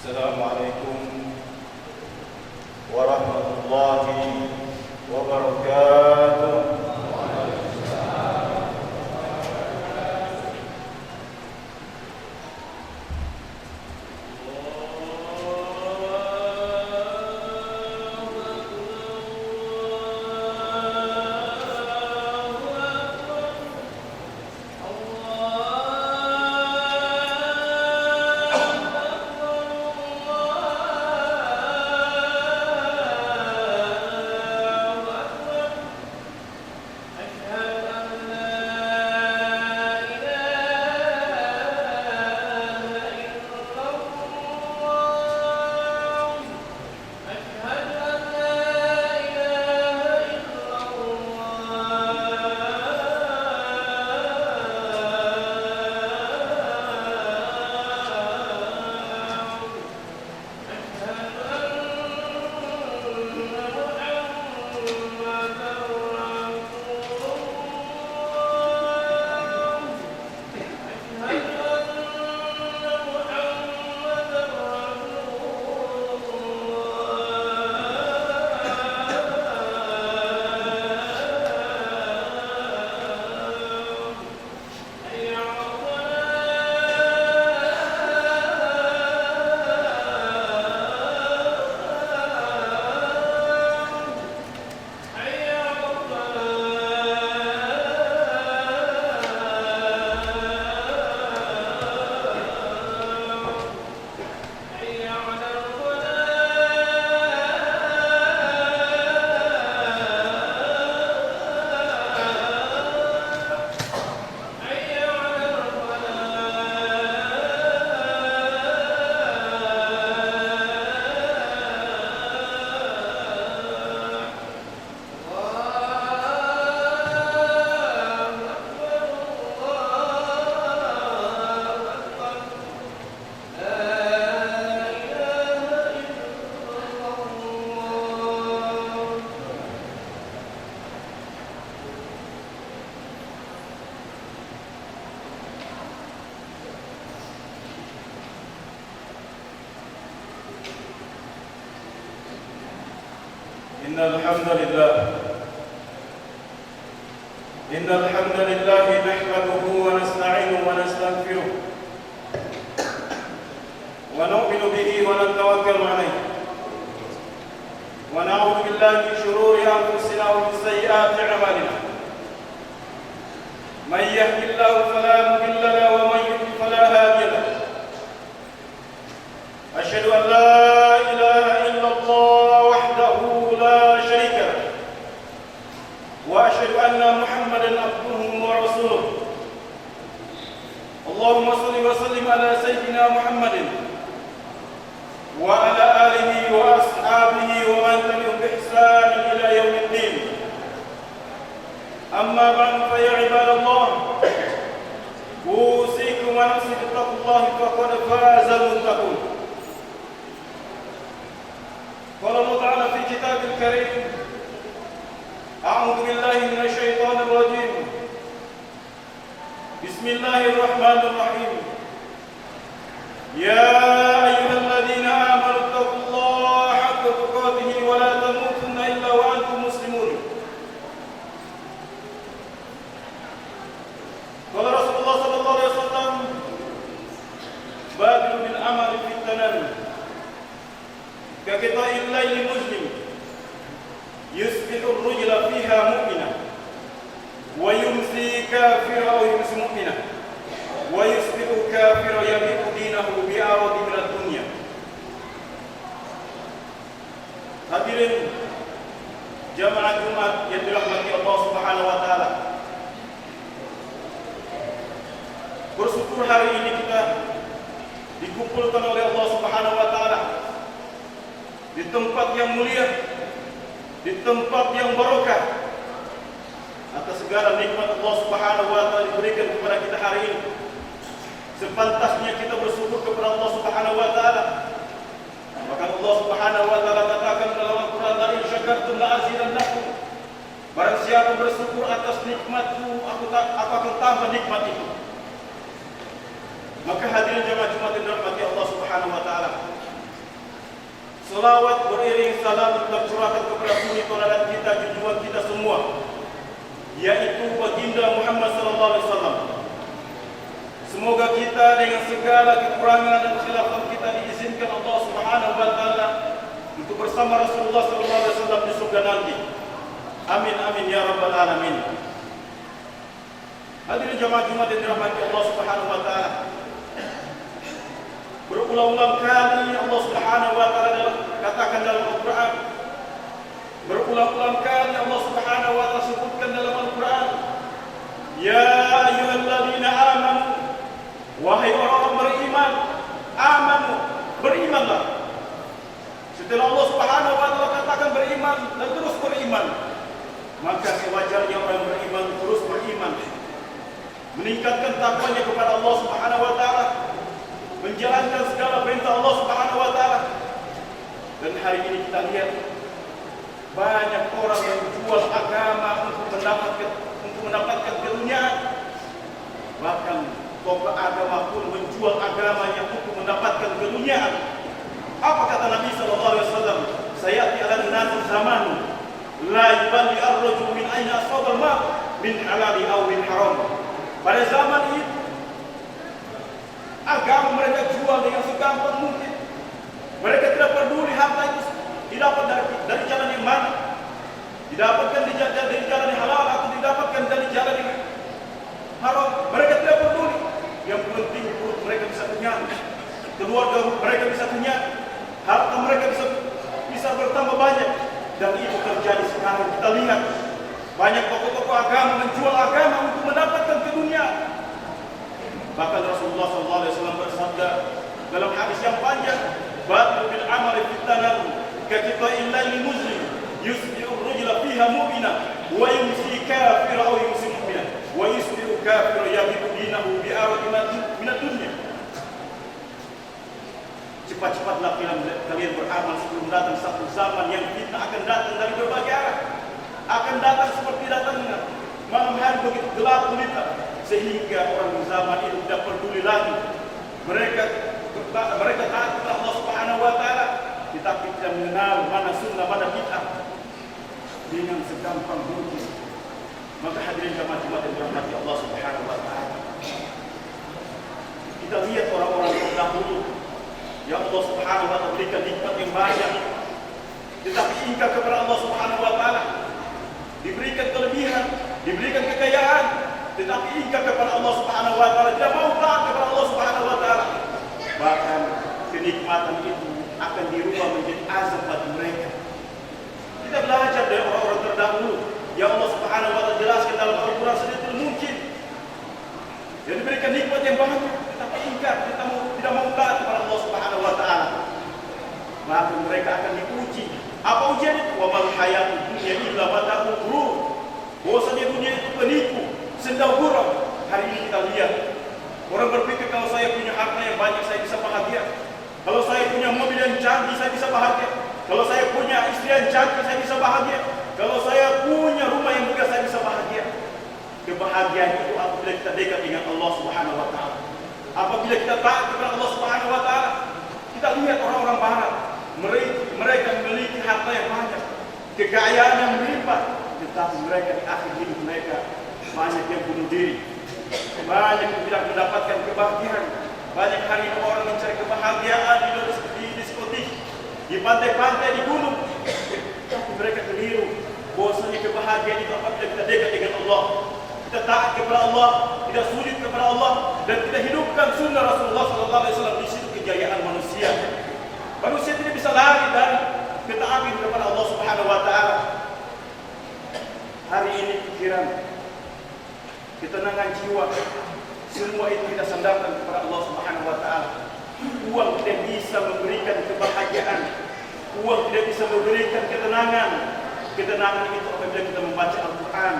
Assalamualaikum warahmatullahi wabarakatuh. إن الحمد لله نحمده ونستعينه ونستغفره ونؤمن به ونتوكل عليه ونعوذ بالله من شرور أنفسنا ومن سيئات أعمالنا من يهد الله فلا مضل له ومن يضلل فلا هادي له أشهد أن لا إله إلا الله وحده لا شريك له وأشهد أن محمدًا عبده ورسوله. اللهم صل وسلم على سيدنا محمد وعلى آله وأصحابه ومن تبعهم بإحسان إلى يوم الدين. أما بعد فيا عباد الله أوصيكم ونفسي بتقوى الله فقد فاز المتقون. قال الله تعالى في كتابه الكريم: أعوذ بالله من الشيطان الرجيم. بسم الله الرحمن الرحيم. يا أيها الذين آمنوا اتقوا الله حق تقاته ولا تموتن إلا وأنتم مسلمون. قال رسول الله صلى الله عليه وسلم: بادر بالعمل في التنام كقطع الليل المظلم يصبح الرجل فيها مؤمنا ويمسي كافرا أو يمسي مؤمنا ويصبح كافرا يبيع دينه بعرض من الدنيا. Hadirin jamaah Jumat yang dirahmati Allah Subhanahu wa taala. Bersyukur hari ini kita dikumpulkan oleh Allah Subhanahu wa taala di tempat yang mulia, di tempat yang barokah, atas segala nikmat Allah Subhanahu wa taala diberikan kepada kita hari ini. Sepantasnya kita bersyukur kepada Allah Subhanahu wa taala. Maka Allah Subhanahu wa taala katakan dalam Al-Qur'an: "La in syakartum la azidannakum." Barang siapa bersyukur atas nikmatku, aku akan tambah nikmat itu. Maka hadirin jemaah Jumat yang dirahmati Allah Subhanahu wa taala, Salawat beriring salam tercurahkan kepada suri tauladan kita, junjungan kita semua, yaitu baginda Muhammad sallallahu alaihi wasallam. Semoga kita dengan segala kekurangan dan khilafan kita diizinkan Allah Subhanahu wa taala untuk bersama Rasulullah sallallahu alaihi wasallam di surga nanti. Amin amin ya rabbal alamin. Hadirin jamaah Jumat yang dirahmati Allah Subhanahu wa taala. Berulang-ulang kali Allah Subhanahu wa taala katakan dalam Al-Qur'an. Berulang-ulang kali Allah Subhanahu wa taala sebutkan dalam Al-Qur'an, ya ayyuhalladzina amanu, wahai orang-orang beriman, amanu, berimanlah. Setelah Allah Subhanahu wa taala katakan beriman dan terus beriman, maka sewajarnya orang beriman terus beriman, meningkatkan takwanya kepada Allah Subhanahu wa taala, menjalankan segala perintah Allah Subhanahu wa taala. Dan hari ini kita lihat banyak orang yang menjual agama untuk mendapatkan keduniaan. Bahkan tokoh agama pun menjual agamanya untuk mendapatkan keduniaan. Apa kata Nabi sallallahu alaihi wasallam? Sayati 'ala an-nas zaman la yuballi ar-rajulu min aina asaba al-ma' min halali aw min haram. Pada zaman itu agama mereka jual dengan segampang mungkin. Mereka tidak peduli harta itu didapat dari jalan yang mana, didapatkan dari jalan yang halal atau didapatkan dari jalan yang haram. Mereka tidak peduli. Yang penting perut mereka bisa kenyang, keluarga mereka bisa kenyang, harta mereka bisa bertambah banyak. Dan itu terjadi sekarang. Kita lihat banyak tokoh-tokoh agama menjual agama untuk mendapatkan keduniaan. Bahkan Rasulullah SAW bersabda dalam hadis yang panjang, "Badru bil amali fitanahu kaqita'il lail muslim yusbihu ar-rajula fiha mu'mina wa yumsi kafira aw yumsi mu'mina wa yusbihu kafira yabidu dinahu bi aradi min ad-dunya." Cepat-cepatlah kalian beramal sebelum datang satu zaman yang fitnah akan datang dari berbagai arah. Akan datang seperti datangnya malam hari begitu gelap gulita, sehingga orang di zaman itu tidak peduli lagi. Mereka taat kepada Allah Subhanahu wa taala, tetapi tidak mengenal mana sunnah mana bid'ah dengan segampang mungkin. Maka hadirin jamaah yang dirahmati Allah Subhanahu wa taala, kita lihat orang-orang terdahulu yang Allah Subhanahu wa taala berikan nikmat yang banyak, tetapi ingkar kepada Allah Subhanahu wa taala, diberikan kelebihan, diberikan kekayaan, tetapi ingkar kepada Allah Subhanahu wa taala, tidak mau taat kepada Allah Subhanahu wa taala. Bahkan kenikmatan itu akan dirubah menjadi azab bagi mereka. Kita belajar dari orang-orang terdahulu yang Allah Subhanahu wa taala jelaskan dalam Al-Qur'an sedetail mungkin. Yang diberikan nikmat yang banyak, tetapi ingkar, tidak mau taat kepada Allah Subhanahu wa taala. Maka mereka akan diuji. Apa ujian itu? Wa mal hayatud dunya illa mata'ul ghurur. Bahwasanya dunia itu penipu, sendau gurau. Hari ini kita lihat orang berpikir, kalau saya punya harta yang banyak saya bisa bahagia. Kalau saya punya mobil yang canggih saya bisa bahagia. Kalau saya punya istri yang canggih saya bisa bahagia. Kalau saya punya rumah yang megah saya bisa bahagia. Kebahagiaan itu apabila kita dekat dengan Allah Subhanahu wa taala. Apabila kita taat kepada Allah Subhanahu wa taala. Kita lihat orang-orang barat, mereka memiliki harta yang banyak, kekayaan yang melimpah, tetapi mereka di akhir hidup mereka banyak yang bunuh diri, banyak yang tidak mendapatkan kebahagiaan. Banyak hari ini orang mencari kebahagiaan di diskotik, di pantai-pantai, di gunung. Tapi mereka keliru. Bahwasanya kebahagiaan itu apabila kita dekat dengan Allah, kita taat kepada Allah, tidak sujud kepada Allah, dan kita hidupkan sunnah Rasulullah SAW. Di situ kejayaan manusia. Manusia tidak bisa lari dari ketaatan kepada Allah Subhanahu wa taala. Hari ini pikiran, ketenangan jiwa, semua itu kita sandarkan kepada Allah Subhanahu wa taala. Uang tidak bisa memberikan kebahagiaan. Uang tidak bisa memberikan ketenangan. Ketenangan itu apabila kita membaca Al-Qur'an,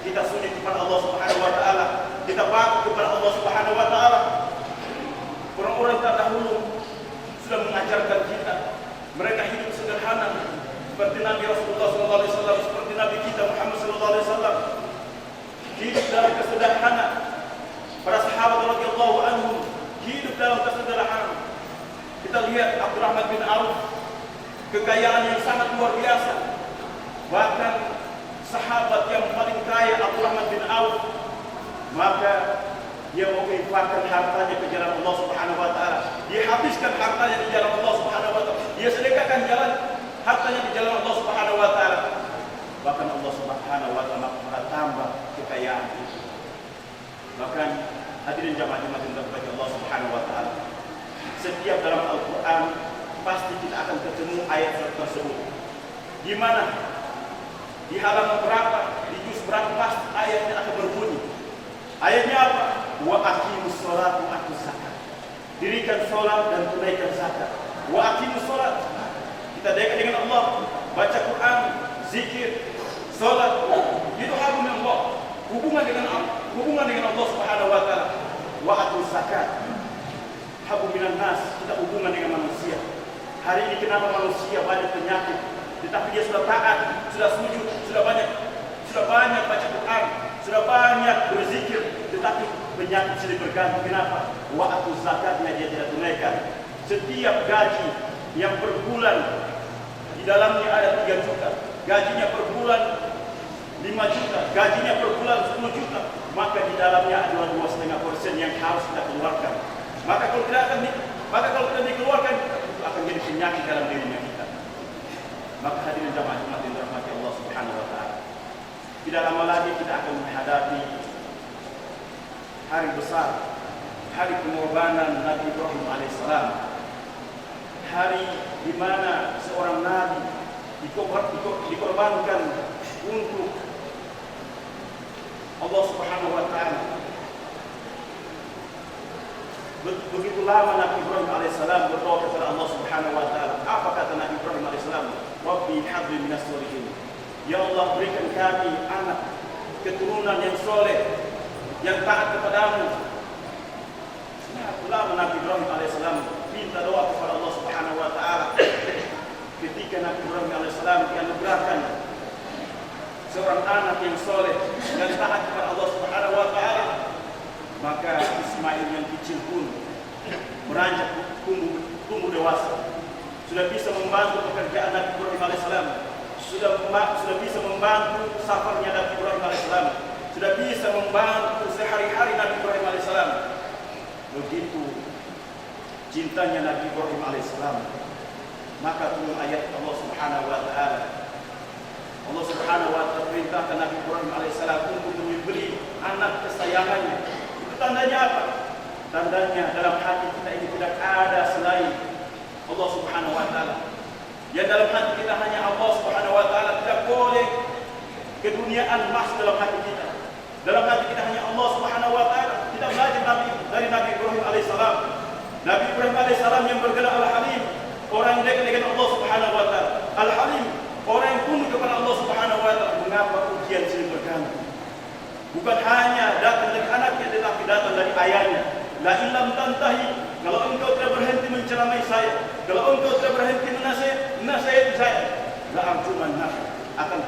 kita sujud kepada Allah Subhanahu wa taala, kita patuh kepada Allah Subhanahu wa taala. Orang-orang terdahulu sudah mengajarkan kita. Mereka hidup sederhana seperti Nabi Rasulullah SAW, seperti Nabi kita Muhammad SAW. Hidup dalam kesederhanaan. Para sahabat radhiyallahu anhum hidup dalam kesederhanaan. Kita lihat Abdurrahman bin Auf kekayaan yang sangat luar biasa. Bahkan sahabat yang paling kaya Abdurrahman bin Auf, maka dia mau menginfakkan hartanya ke jalan Allah Subhanahu wa taala. Dia habiskan hartanya di jalan Allah Subhanahu wa taala. Dia sedekahkan hartanya di jalan Allah Subhanahu wa taala. Bahkan Allah Subhanahu wa taala tambah kekayaan itu. Bahkan hadirin jamaah-jamaah yang dirahmati Allah Subhanahu wa taala, setiap dalam Al-Qur'an pasti kita akan ketemu ayat tersebut. Di mana? Di halaman berapa, di juz berapa pasti ayatnya akan berbunyi. Ayatnya apa? Wa aqimus sholat wa atuz zakat. Dirikan sholat dan tunaikan zakat. Wa aqimus sholat. Kita dekat dengan Allah, baca Quran, zikir, sholat. Itu hubungan Allah. Hubungan dengan Allah Subhanahu wa taala. Wa atuz zakat. Hubungan nas, kita hubungan dengan manusia. Hari ini kenapa manusia banyak penyakit? Tetapi dia sudah taat, sudah sujud, sudah banyak baca Quran, sudah banyak berzikir, tetapi penyakit silih berganti. Kenapa? Waktu zakatnya dia tidak tunaikan. Setiap gaji yang per bulan di dalamnya ada 3 juta, gajinya per bulan 5 juta, gajinya per bulan 10 juta, maka di dalamnya ada 2,5% yang harus kita keluarkan. Maka kalau tidak dikeluarkan, itu akan jadi penyakit dalam dirinya kita. Maka hadirin jamaah-jamaah yang dirahmati Allah Subhanahu wa taala, tidak lama lagi kita akan menghadapi hari besar, hari pengorbanan Nabi Ibrahim alaihissalam, hari di mana seorang nabi dikorbankan untuk Allah Subhanahu wa taala. Begitu lama Nabi Ibrahim alaihissalam berdoa kepada Allah Subhanahu wa taala. Apa kata Nabi Ibrahim alaihissalam? Rabbi habli minas sholihin. Ya Allah, berikan kami anak keturunan yang soleh, yang taat kepadamu. Nah, lama Nabi Ibrahim alaihissalam minta doa kepada Allah Subhanahu wa taala. Ketika Nabi Ibrahim alaihissalam dianugerahkan seorang anak yang soleh, yang taat kepada Allah Subhanahu wa taala, maka Ismail yang kecil pun beranjak tumbuh dewasa, sudah bisa membantu pekerjaan Nabi Ibrahim alaihissalam, sudah bisa membantu safarnya Nabi Ibrahim alaihissalam, sudah bisa membantu sehari-hari Nabi Ibrahim alaihissalam. Begitu cintanya Nabi Ibrahim alaihissalam, maka turun ayat Allah Subhanahu wa taala. Allah Subhanahu wa taala perintahkan Nabi Ibrahim alaihissalam untuk memberi anak kesayangannya. Itu tandanya apa? Tandanya dalam hati kita ini tidak ada selain Allah Subhanahu wa taala. Yang dalam hati kita hanya Allah Subhanahu wa taala, tidak boleh keduniaan masuk dalam hati kita. Dalam hati kita hanya Allah Subhanahu wa taala. Kita belajar dari Nabi Ibrahim alaihissalam. Nabi Ibrahim alaihissalam yang bergelar Al-Halim, orang yang dekat dengan Allah Subhanahu wa taala. Al-Halim, orang yang tunduk kepada Allah Subhanahu wa taala. Mengapa ujian silih berganti? Bukan hanya datang dari anaknya, tetapi datang dari ayahnya. La illam tantahi, kalau engkau tidak berhenti menceramai saya, kalau engkau tidak berhenti menasihati saya, la arjumannak, akan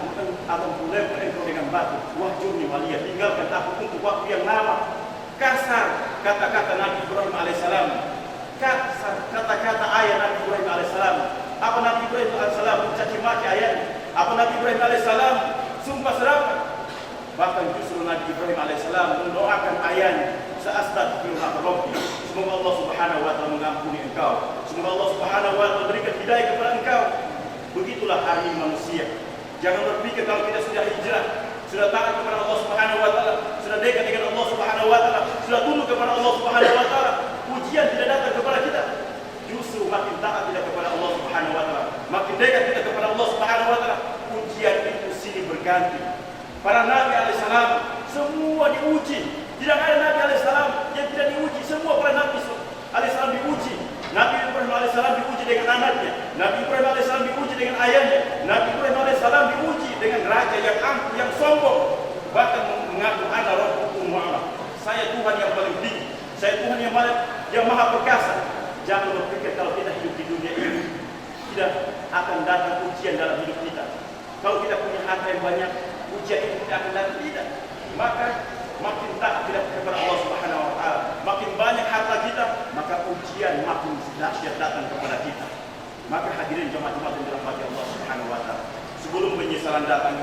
kulempar engkau dengan batu. Wahjurni waliyah, tinggalkan aku untuk waktu yang lama. Kasar kata-kata Nabi Ibrahim alaihissalam, kasar kata-kata ayah Nabi Ibrahim alaihissalam. Apa Nabi Ibrahim alaihissalam mencaci maki ayahnya? Apa Nabi Ibrahim alaihissalam sumpah serapah? Bahkan justru Nabi Ibrahim alaihissalam mendoakan ayahnya, Sa'astaghfirullah Rabbi, semoga Allah Subhanahu wa taala mengampuni engkau, semoga Allah Subhanahu wa taala berikan hidayah kepada engkau. Begitulah hari manusia. Jangan berpikir kalau kita sudah hijrah, sudah taat kepada Allah Subhanahu wa taala, sudah dekat dengan Allah Subhanahu wa taala, sudah tunduk kepada Allah Subhanahu wa taala, ujian tidak datang kepada kita. Justru makin taat kita kepada Allah Subhanahu wa taala, makin dekat kita kepada Allah Subhanahu wa taala, ujian itu silih berganti. Para nabi alaihissalam semua diuji. Tidak ada nabi alaihissalam yang tidak diuji. Semua para nabi alaihissalam diuji. Nabi Ibrahim alaihissalam diuji dengan anaknya, Nabi Ibrahim alaihissalam diuji dengan ayahnya, Nabi Ibrahim alaihissalam diuji dengan raja yang angkuh, yang sombong, bahkan mengaku ana rabbukum wa'ala, saya Tuhan yang paling tinggi, saya Tuhan yang maha perkasa. Jangan berpikir kalau kita hidup di dunia ini tidak akan datang ujian dalam hidup kita. Kalau kita punya harta yang banyak, ujian itu tidak akan datang, tidak. Maka makin taat tidak kepada Allah Subhanahu wa taala, makin banyak harta kita, maka ujian makin dahsyat datang kepada kita. Maka hadirin jemaah-jemaah yang sebelum penyesalan datang.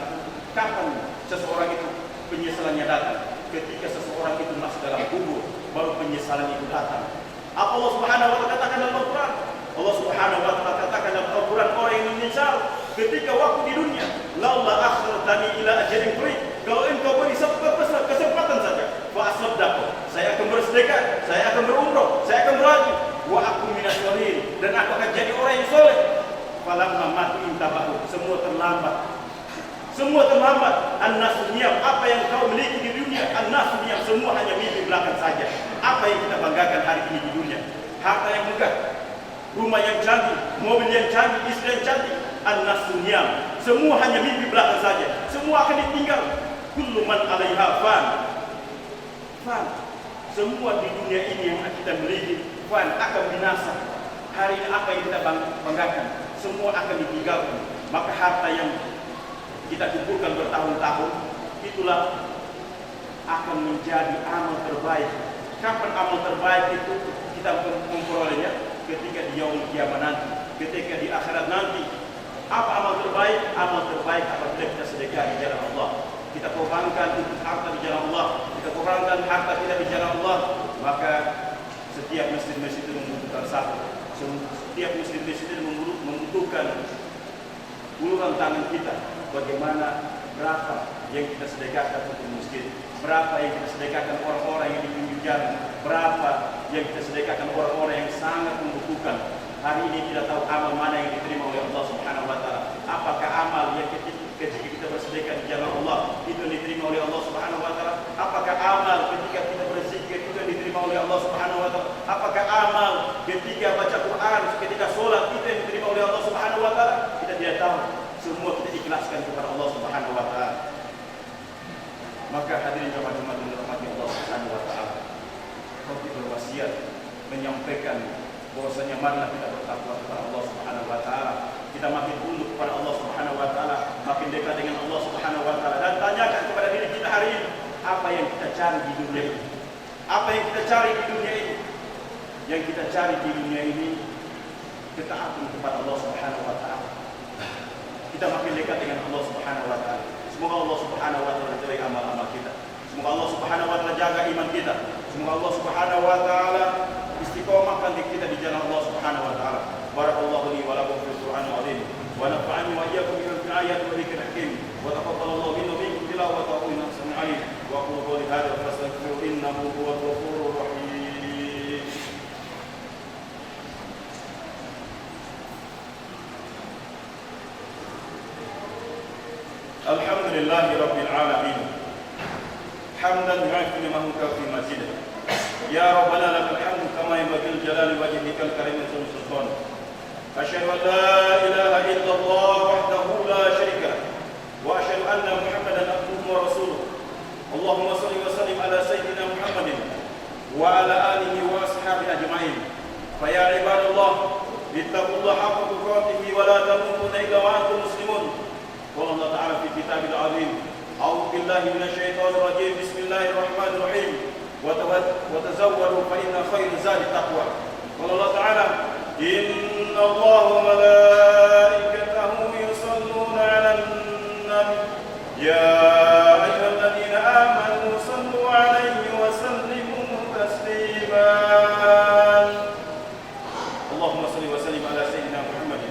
Kapan seseorang itu penyesalannya datang? Ketika seseorang itu masuk dalam kubur, baru penyesalan itu datang. Apa Allah Subhanahu wa taala katakan dalam Al-Qur'an? Allah Subhanahu wa taala katakan dalam Al-Qur'an, orang yang menyesal ketika waktu di dunia, laula akhartani ila ajalin qarib, kalau engkau beri kesempatan saja, fa asaddaqu, saya akan bersedekah, saya akan berumrah, saya akan berhaji, wa aku minas sholihin, dan aku akan jadi orang yang soleh. Falamma matu intabahu, semua terlambat. Semua terlambat. An-nasu niyam, apa yang kau miliki di dunia, an-nasu niyam, semua hanya mimpi belakang saja. Apa yang kita banggakan hari ini di dunia? Harta yang megah, rumah yang canggih, mobil yang canggih, istri yang canggih. An-nasu niyam, semua hanya mimpi belakang saja. Semua akan ditinggal. Kullu man 'alaiha fan. Fan. Semua di dunia ini yang kita miliki fan akan binasa. Hari ini apa yang kita banggakan, semua akan ditinggalkan. Maka harta yang kita kumpulkan bertahun-tahun, itulah akan menjadi amal terbaik. Kapan amal terbaik itu kita memperolehnya? Ketika di yaumul kiamat nanti, ketika di akhirat nanti. Apa amal terbaik? Amal terbaik apabila kita sedekah di jalan Allah. Kita korbankan untuk harta di jalan Allah. Kita korbankan harta kita di jalan Allah. Maka setiap masjid-masjid itu membutuhkan satu. Setiap masjid-masjid itu membutuhkan uluran tangan kita. Bagaimana, berapa yang kita sedekahkan untuk masjid, berapa yang kita sedekahkan orang-orang yang di pinggir jalan, berapa yang kita sedekahkan orang-orang yang sangat membutuhkan. Hari ini tidak tahu amal mana yang diterima oleh Allah Subhanahu wa taala. Apakah amal yang ketika kita bersedekah di jalan Allah itu diterima oleh Allah Subhanahu wa taala? Apakah amal ketika kita berzikir itu diterima oleh Allah Subhanahu wa taala? Apakah amal ketika baca Quran, ketika sholat itu yang diterima oleh Allah Subhanahu wa taala? Kita tidak tahu. Semua kita ikhlaskan kepada Allah Subhanahu wa taala. Maka hadirin jemaah yang dirahmati Allah Subhanahu wa taala, kami berwasiat menyampaikan bahwasanya marilah kita bertakwa kepada Allah Subhanahu wa taala. Kita makin tunduk kepada Allah Subhanahu wa taala, makin dekat dengan Allah Subhanahu wa taala, dan tanyakan kepada diri kita hari ini, apa yang kita cari di dunia ini? Apa yang kita cari di dunia ini? Yang kita cari di dunia ini ketaatan kepada Allah Subhanahu wa taala. Kita makin dekat dengan Allah Subhanahu wa taala. Semoga Allah Subhanahu wa taala jaga amal-amal kita. Semoga Allah Subhanahu wa taala jaga iman kita. Semoga Allah Subhanahu wa taala istiqomahkan kita di jalan Allah Subhanahu wa taala. Barakallahu li wa lakum fil Qur'anil azim. Wa nafa'ani wa iyyakum bil ayati wa dzikril hakim. Wa taqabbalallahu minna wa minkum tilawatahu innahu sami'un 'alim. Wa qul qawli hadha fastaghfiru innahu huwal ghafurur rahim. Alhamdulillahi rabbil alamin. Hamdan yu'affi liman fi majidah. Ya Rabbana lakal hamdu kama yanbaghi jalali wajhikal karim wa sultan. Asyhadu an la ilaha illallah wahdahu la syarika lah wa asyhadu anna Muhammadan abduhu wa rasuluh. Allahumma shalli wa sallim ala sayyidina Muhammadin wa ala alihi wa ashabihi ajma'in. Fa ya ibadallah, ittaqullaha haqqa tuqatih wa la tamutunna illa wa antum muslimun. Qala Allah ta'ala fi kitabil azim. A'udzu billahi minasy syaithanir rajim. Bismillahirrahmanir rahim. وتزودوا فإن خير الزاد التقوى. قال الله تعالى إن الله وملائكته يصلون على النبي يا أيها الذين آمنوا صلوا عليه وسلموا تسليما. اللهم صل وسلم على سيدنا محمد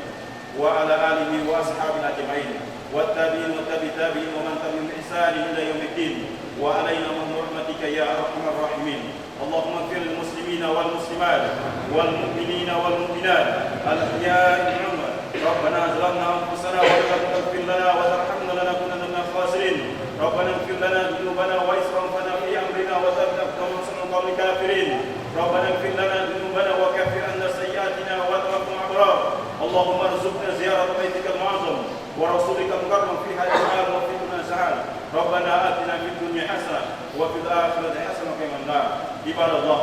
وعلى آله وأصحابه أجمعين والتابعين والتابعين ومن تبعهم بإحسان إلى يوم الدين. وعلينا من رحمتك يا أرحم الراحمين. اللهم اغفر للمسلمين والمسلمات والمؤمنين والمؤمنات الأحياء منهم. ربنا ظلمنا أنفسنا وإن لم تغفر لنا وترحمنا لنكونن من الخاسرين. ربنا اغفر لنا ذنوبنا وإسرافنا في أمرنا وثبت أقدامنا من قوم الكافرين. ربنا اغفر لنا ذنوبنا وكفر عنا سيئاتنا وتوفنا أبرار. اللهم ارزقنا زيارة بيتك المعظم ورسولك المكرم في هذه العام وفي كل سعادة. ربنا آتنا في الدنيا حسنة وفي الآخرة حسنة وقنا النار. عباد الله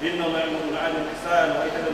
إن الله يأمر بالعدل والإحسان وإيتاء